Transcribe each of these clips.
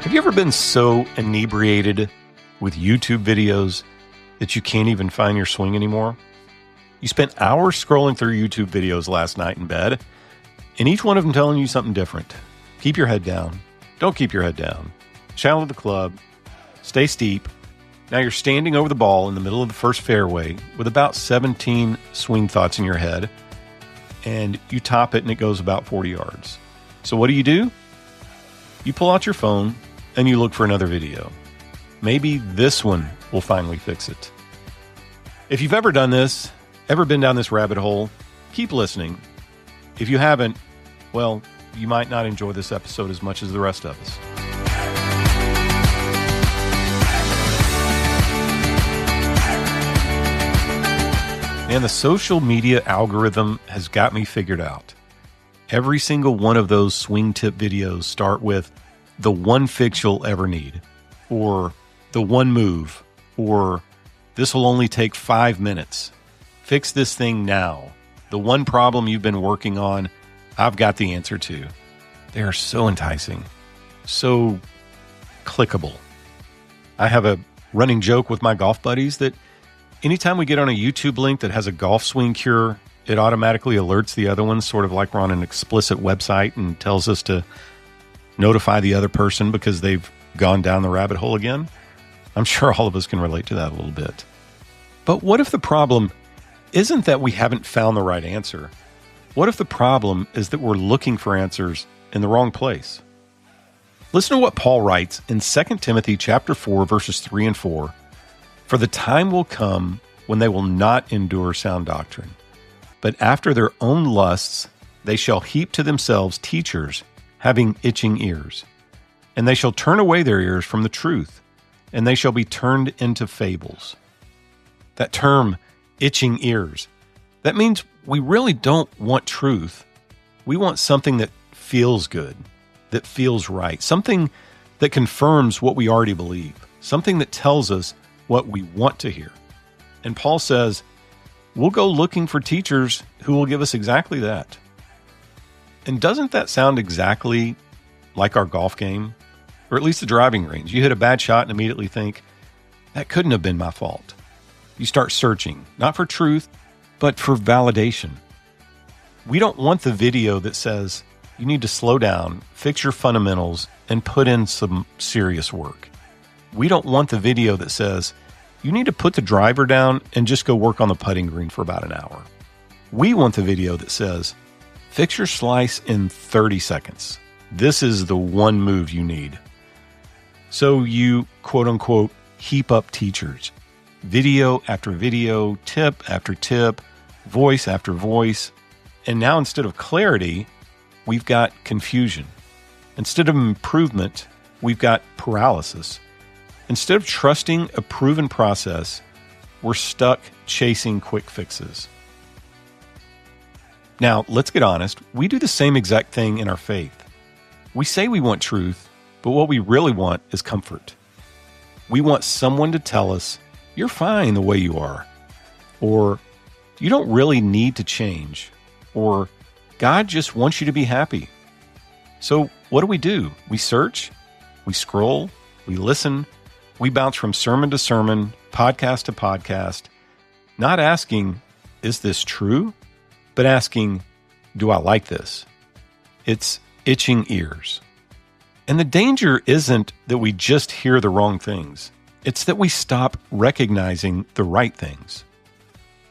Have you ever been so inebriated with YouTube videos that you can't even find your swing anymore? You spent hours scrolling through YouTube videos last night in bed, and each one of them telling you something different. Keep your head down. Don't keep your head down. Shallow the club. Stay steep. Now you're standing over the ball in the middle of the first fairway with about 17 swing thoughts in your head, and you top it and it goes about 40 yards. So what do? You pull out your phone and you look for another video. Maybe this one will finally fix it. If you've ever done this, ever been down this rabbit hole, keep listening. If you haven't, well, you might not enjoy this episode as much as the rest of us. And the social media algorithm has got me figured out. Every single one of those swing tip videos start with the one fix you'll ever need, or the one move, or this will only take 5 minutes. Fix this thing now. The one problem you've been working on, I've got the answer to. They are so enticing, so clickable. I have a running joke with my golf buddies that anytime we get on a YouTube link that has a golf swing cure, it automatically alerts the other ones, sort of like we're on an explicit website, and tells us to notify the other person because they've gone down the rabbit hole again. I'm sure all of us can relate to that a little bit. But what if the problem isn't that we haven't found the right answer? What if the problem is that we're looking for answers in the wrong place? Listen to what Paul writes in 2 Timothy chapter 4, verses 3 and 4. For the time will come when they will not endure sound doctrine, but after their own lusts they shall heap to themselves teachers having itching ears. And they shall turn away their ears from the truth, and they shall be turned into fables. That term, itching ears, that means we really don't want truth. We want something that feels good, that feels right, something that confirms what we already believe, something that tells us what we want to hear. And Paul says, we'll go looking for teachers who will give us exactly that. And doesn't that sound exactly like our golf game? Or at least the driving range. You hit a bad shot and immediately think, that couldn't have been my fault. You start searching, not for truth, but for validation. We don't want the video that says, you need to slow down, fix your fundamentals, and put in some serious work. We don't want the video that says, you need to put the driver down and just go work on the putting green for about an hour. We want the video that says, fix your slice in 30 seconds. This is the one move you need. So you, quote unquote, heap up teachers. Video after video, tip after tip, voice after voice. And now instead of clarity, we've got confusion. Instead of improvement, we've got paralysis. Instead of trusting a proven process, we're stuck chasing quick fixes. Now, let's get honest. We do the same exact thing in our faith. We say we want truth, but what we really want is comfort. We want someone to tell us, you're fine the way you are. Or, you don't really need to change. Or, God just wants you to be happy. So, what do? We search, we scroll, we listen, we bounce from sermon to sermon, podcast to podcast, not asking, is this true? But asking, do I like this? It's itching ears. And the danger isn't that we just hear the wrong things. It's that we stop recognizing the right things.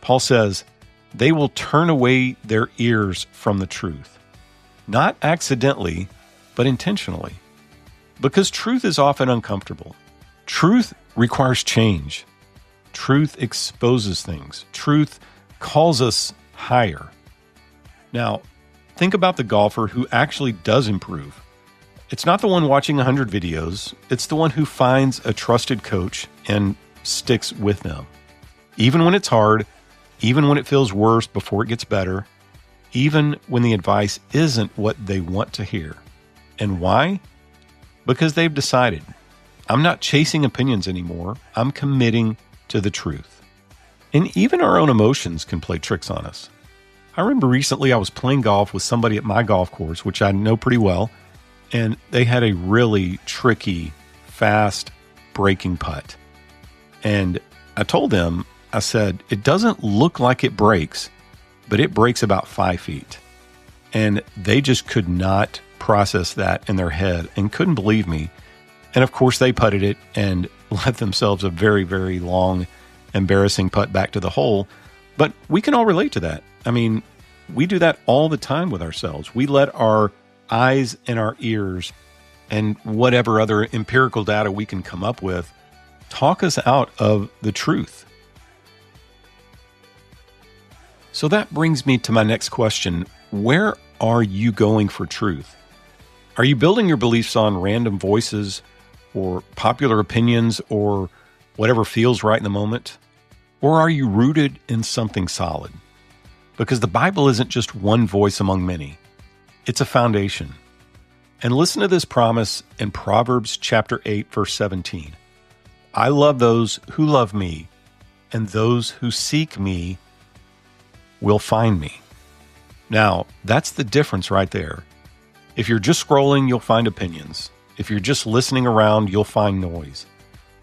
Paul says, they will turn away their ears from the truth. Not accidentally, but intentionally. Because truth is often uncomfortable. Truth requires change. Truth exposes things. Truth calls us higher. Now, think about the golfer who actually does improve. It's not the one watching 100 videos. It's the one who finds a trusted coach and sticks with them. Even when it's hard, even when it feels worse before it gets better, even when the advice isn't what they want to hear. And why? Because they've decided, I'm not chasing opinions anymore. I'm committing to the truth. And even our own emotions can play tricks on us. I remember recently I was playing golf with somebody at my golf course, which I know pretty well, and they had a really tricky, fast breaking putt. And I told them, I said, it doesn't look like it breaks, but it breaks about 5 feet. And they just could not process that in their head and couldn't believe me. And of course, they putted it and let themselves a very, very long, embarrassing putt back to the hole. But we can all relate to that. I mean, we do that all the time with ourselves. We let our eyes and our ears and whatever other empirical data we can come up with talk us out of the truth. So that brings me to my next question. Where are you going for truth? Are you building your beliefs on random voices or popular opinions or whatever feels right in the moment? Or are you rooted in something solid? Because the Bible isn't just one voice among many. It's a foundation. And listen to this promise in Proverbs chapter 8, verse 17. I love those who love me, and those who seek me will find me. Now, that's the difference right there. If you're just scrolling, you'll find opinions. If you're just listening around, you'll find noise.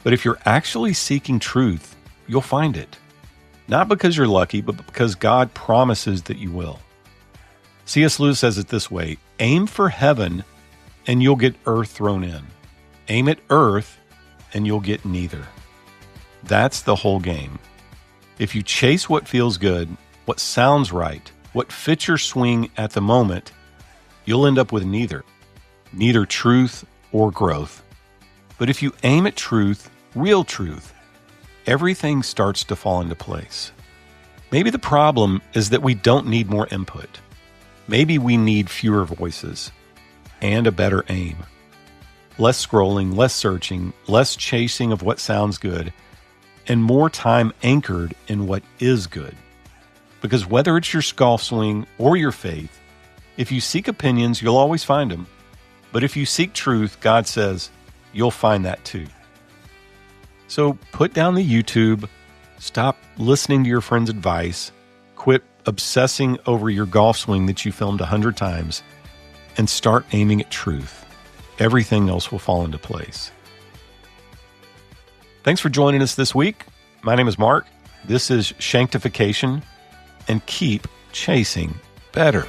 But if you're actually seeking truth, you'll find it. Not because you're lucky, but because God promises that you will. C.S. Lewis says it this way, aim for heaven and you'll get earth thrown in. Aim at earth and you'll get neither. That's the whole game. If you chase what feels good, what sounds right, what fits your swing at the moment, you'll end up with neither truth or growth. But if you aim at truth, real truth, everything starts to fall into place. Maybe the problem is that we don't need more input. Maybe we need fewer voices and a better aim. Less scrolling, less searching, less chasing of what sounds good, and more time anchored in what is good. Because whether it's your golf swing or your faith, if you seek opinions, you'll always find them. But if you seek truth, God says, you'll find that too. So put down the YouTube, stop listening to your friend's advice, quit obsessing over your golf swing that you filmed 100 times, and start aiming at truth. Everything else will fall into place. Thanks for joining us this week. My name is Mark. This is Shanctification, and keep chasing better.